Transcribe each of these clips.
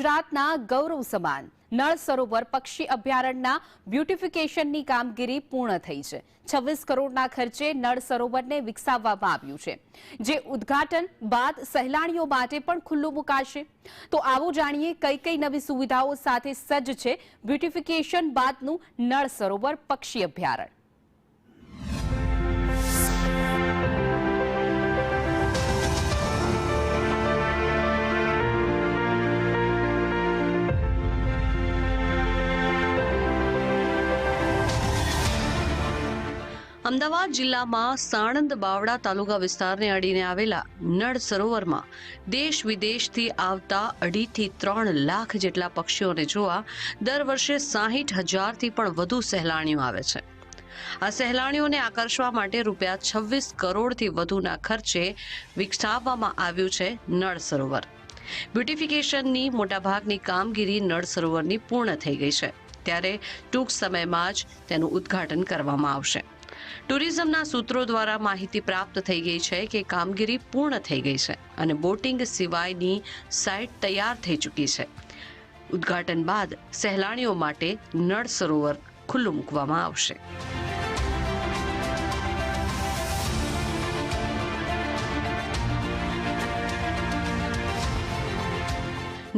ગુજરાતના ગૌરવ સમાન નળ સરોવર પક્ષી અભયારણ્યના બ્યુટિફિકેશનની કામગીરી પૂર્ણ થઈ છે। 26 કરોડના ખર્ચે નળ સરોવરને વિકસાવવામાં આવ્યું છે, જે ઉદ્ઘાટન બાદ સહેલાણીઓ માટે પણ ખુલ્લું મુકાશે। તો આવો જાણીએ કઈ કઈ નવી સુવિધાઓ સાથે સજ્જ છે બ્યુટિફિકેશન બાદનું નળ સરોવર પક્ષી અભયારણ્ય। અમદાવાદ જિલ્લામાં સાણંદ બાવળા તાલુકા વિસ્તારને અડીને આવેલા નળ સરોવરમાં દેશ વિદેશથી આવતા 2.5 થી 3 લાખ જેટલા પક્ષીઓને જોવા દર વર્ષે 60,000થી પણ વધુ સહેલાણીઓ આવે છે। આ સહેલાણીઓને આકર્ષવા માટે રૂપિયા 26 કરોડથી વધુના ખર્ચે વિકસાવવામાં આવ્યું છે નળ સરોવર। બ્યુટિફિકેશનની મોટાભાગની કામગીરી નળ સરોવરની પૂર્ણ થઈ ગઈ છે, ત્યારે ટૂંક સમયમાં જ તેનું ઉદ્ઘાટન કરવામાં આવશે। ટુરિઝમના સૂત્રો દ્વારા માહિતી પ્રાપ્ત થઈ ગઈ છે કે કામગીરી પૂર્ણ થઈ ગઈ છે અને બોટિંગ સિવાયની સાઇટ તૈયાર થઈ ચૂકી છે। ઉદ્ઘાટન બાદ સહેલાણીઓ માટે નળ સરોવર ખુલ્લું મૂકવામાં આવશે।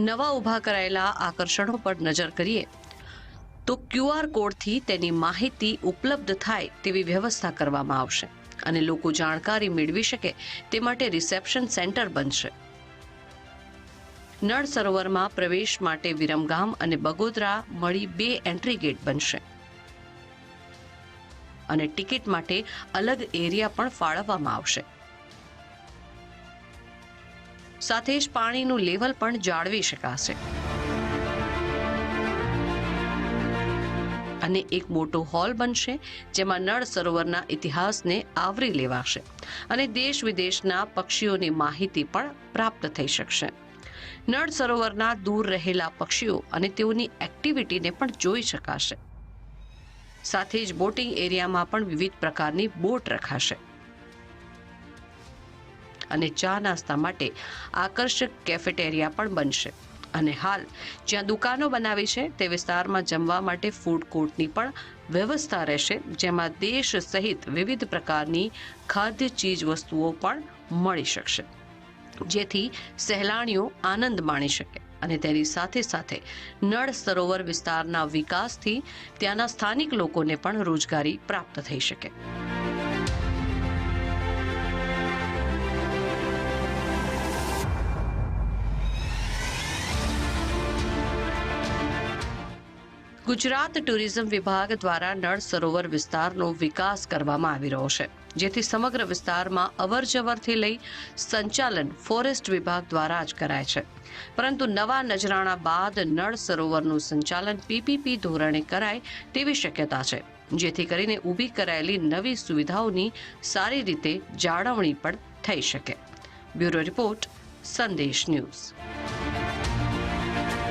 નવા ઊભા કરાયેલા આકર્ષણો પર નજર કરીએ તો QR કોડથી તેની માહિતી ઉપલબ્ધ થાય તેવી વ્યવસ્થા કરવામાં આવશે અને લોકો જાણકારી મેળવી શકે તે માટે રિસેપ્શન સેન્ટર બનશે। નળ સરોવરમાં પ્રવેશ માટે વિરમગામ અને બગોદરા મળી 2 એન્ટ્રી ગેટ બનશે અને ટિકિટ માટે અલગ એરિયા પણ ફાળવવામાં આવશે। સાથે જ પાણીનું લેવલ પણ જાળવી શકાશે અને એક મોટો હોલ બનશે, જેમાં નળ સરોવરના ઇતિહાસને આવરી લેવાશે અને દેશ વિદેશના પક્ષીઓની માહિતી પણ પ્રાપ્ત થઈ શકશે। નળ સરોવરના દૂર રહેલા પક્ષીઓ અને તેઓની એક્ટિવિટીને પણ જોઈ શકાશે। સાથે જ બોટિંગ એરિયામાં પણ વિવિધ પ્રકારની બોટ રખાશે અને ચા નાસ્તા માટે આકર્ષક કેફેટેરિયા પણ બનશે અને હાલ જ્યાં દુકાનો બનાવી છે તે વિસ્તારમાં જમવા માટે ફૂડ કોર્ટની પણ વ્યવસ્થા રહેશે, જેમાં દેશ સહિત વિવિધ પ્રકારની ખાદ્ય ચીજ વસ્તુઓ પણ મળી શકશે, જેથી સહેલાણીઓ આનંદ માણી શકે અને તેની સાથે સાથે નળ સરોવર વિસ્તારના વિકાસથી ત્યાંના સ્થાનિક લોકોને પણ રોજગારી પ્રાપ્ત થઈ શકે। ગુજરાત ટુરિઝમ વિભાગ દ્વારા નળ સરોવર વિસ્તારનો વિકાસ કરવામાં આવી રહ્યો છે, જેથી સમગ્ર વિસ્તારમાં અવરજવરથી લઈ સંચાલન ફોરેસ્ટ વિભાગ દ્વારા જ કરાય છે, પરંતુ નવા નજરાણા બાદ નળ સરોવરનું સંચાલન PPP ધોરણે કરાય તેવી શક્યતા છે, જેથી કરીને ઊભી કરાયેલી નવી સુવિધાઓની સારી રીતે જાળવણી પણ થઈ શકે। બ્યુરો રિપોર્ટ, સંદેશ ન્યૂઝ।